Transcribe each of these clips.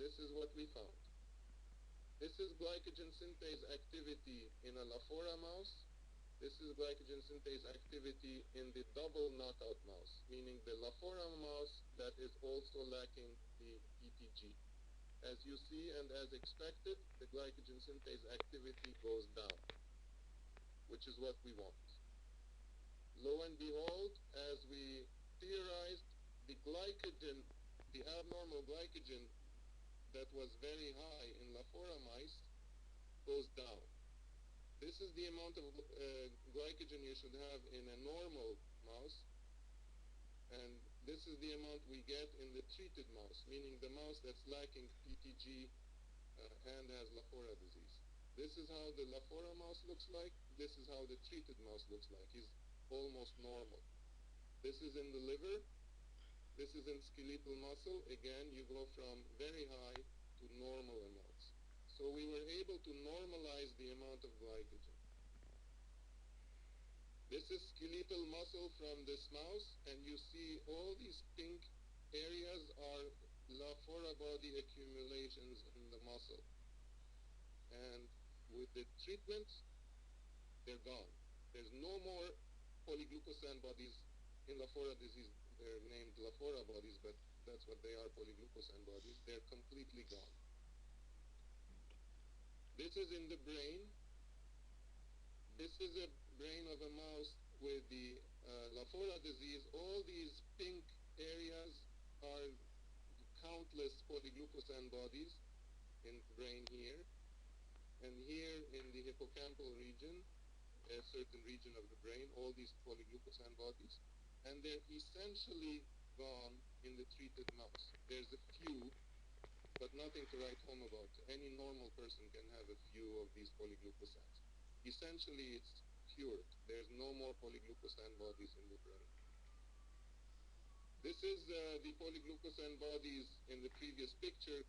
this is what we found. This is glycogen synthase activity in a Lafora mouse. This is glycogen synthase activity in the double knockout mouse, meaning the Lafora mouse that is also lacking the PTG. As you see and as expected, the glycogen synthase activity goes down, which is what we want. Lo and behold, as we theorized, the glycogen, the abnormal glycogen that was very high in Lafora mice goes down. This is the amount of glycogen you should have in a normal mouse, and this is the amount we get in the treated mouse, meaning the mouse that's lacking PTG and has Lafora disease. This is how the Lafora mouse looks like. This is how the treated mouse looks like. He's almost normal. This is in the liver. This is in skeletal muscle. Again, you go from very high to normal amounts. So we were able to normalize the amount of glycogen. This is skeletal muscle from this mouse, and you see all these pink areas are Lafora body accumulations in the muscle. And with the treatment, they're gone. There's no more polyglucosan bodies in Lafora disease. They're named Lafora bodies, but that's what they are, polyglucosan bodies. They're completely gone. This is in the brain. This is a brain of a mouse with the Lafora disease. All these pink areas are countless polyglucosan bodies in the brain here. And here in the hippocampal region, a certain region of the brain, all these polyglucosan bodies. And they're essentially gone in the treated mouse. There's a few, but nothing to write home about. Any normal person can have a few of these polyglucosans. Essentially, it's cured. There's no more polyglucosan bodies in the brain. This is the polyglucosan bodies in the previous picture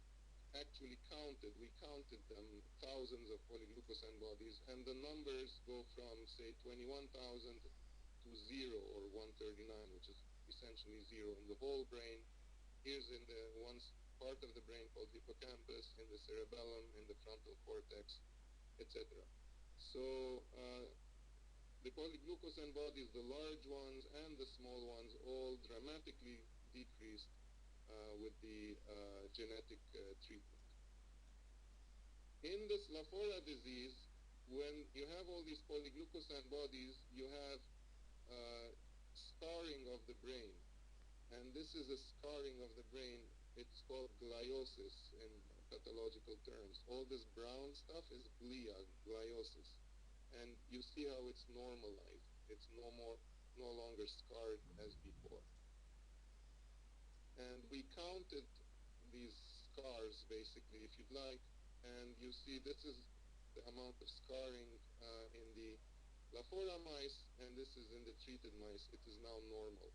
actually counted. We counted them, thousands of polyglucosan bodies, and the numbers go from, say, 21,000 to 0 or 139, which is essentially 0 in the whole brain. Here's in the one part of the brain called hippocampus, in the cerebellum, in the frontal cortex, etc. So the polyglucosan bodies, the large ones and the small ones, all dramatically decreased with the genetic treatment. In this Lafora disease, when you have all these polyglucosan bodies, you have scarring of the brain. And this is a scarring of the brain. It's called gliosis in pathological terms. All this brown stuff is glia, gliosis. And you see how it's normalized. It's no longer scarred as before. And we counted these scars, basically, if you'd like, and you see this is the amount of scarring in the Lafora mice, and this is in the treated mice. It is now normal.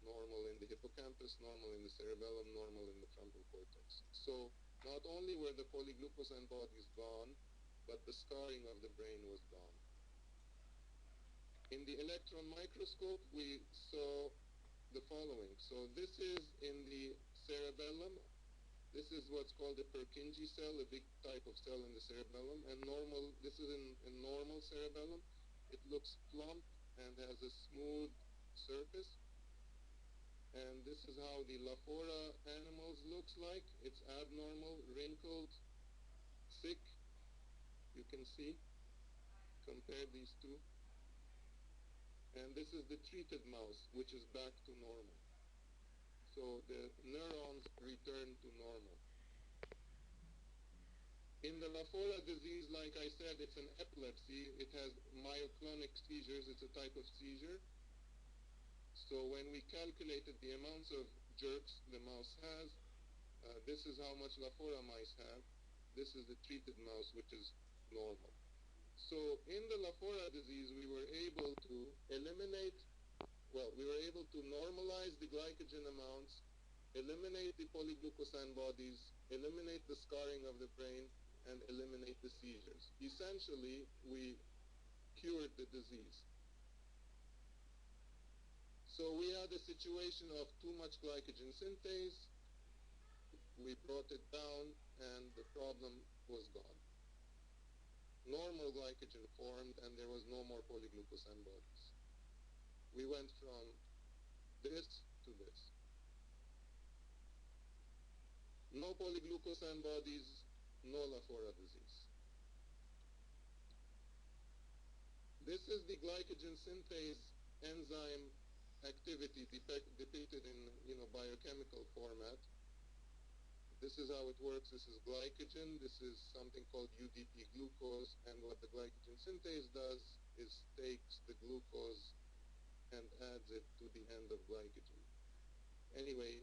Normal in the hippocampus, normal in the cerebellum, normal in the frontal cortex. So not only were the polyglucosan bodies gone, but the scarring of the brain was gone. In the electron microscope, we saw the following. So this is in the cerebellum. This is what's called a Purkinje cell, a big type of cell in the cerebellum. And normal, this is in normal cerebellum. It looks plump and has a smooth surface. And this is how the Lafora animals looks like. It's abnormal, wrinkled, thick. You can see. Compare these two. And this is the treated mouse, which is back to normal. So the neurons return to normal. In the Lafora disease, like I said, it's an epilepsy. It has myoclonic seizures. It's a type of seizure. So when we calculated the amounts of jerks the mouse has, this is how much Lafora mice have. This is the treated mouse, which is normal. So in the Lafora disease, we were able to we were able to normalize the glycogen amounts, eliminate the polyglucosan bodies, eliminate the scarring of the brain, and eliminate the seizures. Essentially, we cured the disease. So we had a situation of too much glycogen synthase. We we brought it down, and the problem was gone. Normal glycogen formed, and there was no more polyglucose antibodies. We went from this to this. No polyglucose antibodies, no Lafora disease. This is the glycogen synthase enzyme activity depicted in biochemical format. This is how it works. This is glycogen. This is something called UDP glucose. And what the glycogen synthase does is takes the glucose and adds it to the end of glycogen. Anyway,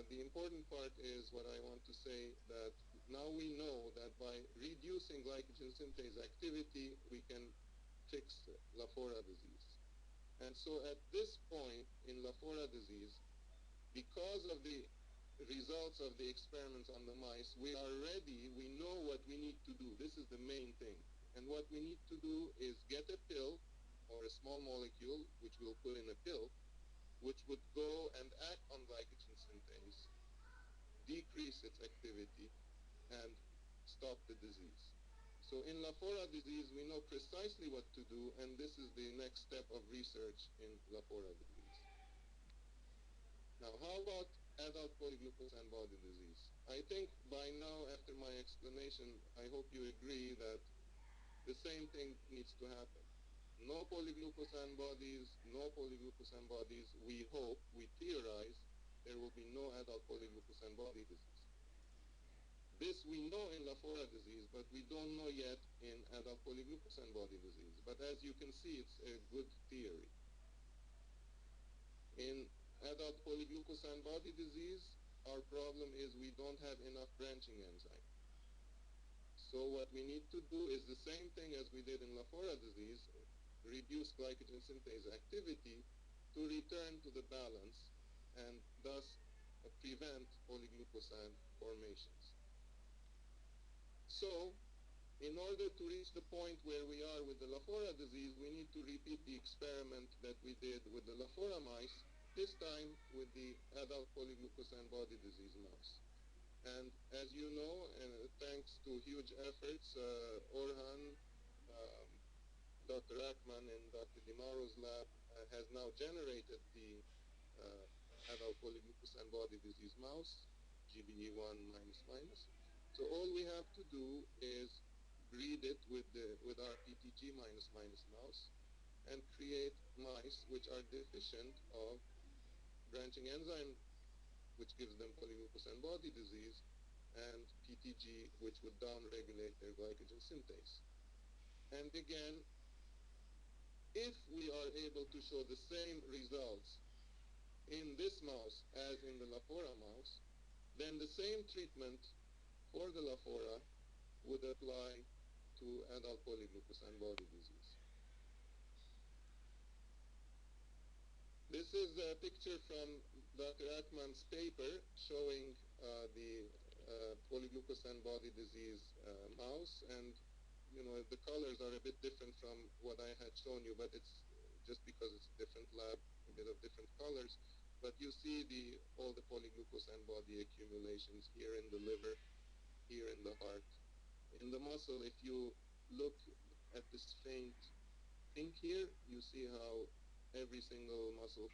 the important part is what I want to say, that now we know that by reducing glycogen synthase activity, we can fix Lafora disease. And so at this point in Lafora disease, because of the results of the experiments on the mice, we are ready, we know what we need to do. This is the main thing. And what we need to do is get a pill or a small molecule, which we'll put in a pill, which would go and act on glycogen synthase, decrease its activity, and stop the disease. So in Lafora disease, we know precisely what to do, and this is the next step of research in Lafora disease. Now, how about adult polyglucose antibody disease? I think by now, after my explanation, I hope you agree that the same thing needs to happen. No polyglucose antibodies, no polyglucose antibodies. We hope, we theorize, there will be no adult polyglucose antibody disease. This we know in Lafora disease, but we don't know yet in adult polyglucose antibody disease. But as you can see, it's a good theory. In adult polyglucose antibody disease, our problem is we don't have enough branching enzyme. So what we need to do is the same thing as we did in Lafora disease, reduce glycogen synthase activity to return to the balance and thus prevent polyglucoside formations. So in order to reach the point where we are with the Lafora disease, we need to repeat the experiment that we did with the Lafora mice, this time with the adult polyglucose antibody disease mouse. And as you know, thanks to huge efforts, Orhan, Dr. Ackman, and Dr. DiMauro's lab has now generated the adult polyglucose antibody disease mouse, GBE1 minus. So all we have to do is breed it with our PTG minus mouse and create mice which are deficient of branching enzyme, which gives them polyglucose antibody disease, and PTG, which would downregulate their glycogen synthase. And again, if we are able to show the same results in this mouse as in the Lafora mouse, then the same treatment for the Lafora would apply to adult polyglucose antibody disease. This is a picture from Dr. Ackman's paper showing the polyglucose antibody disease mouse, and the colors are a bit different from what I had shown you, but it's just because it's a different lab, a bit of different colors. But you see all the polyglucose antibody accumulations here in the liver, here in the heart. In the muscle, if you look at this faint pink here, you see how every single muscle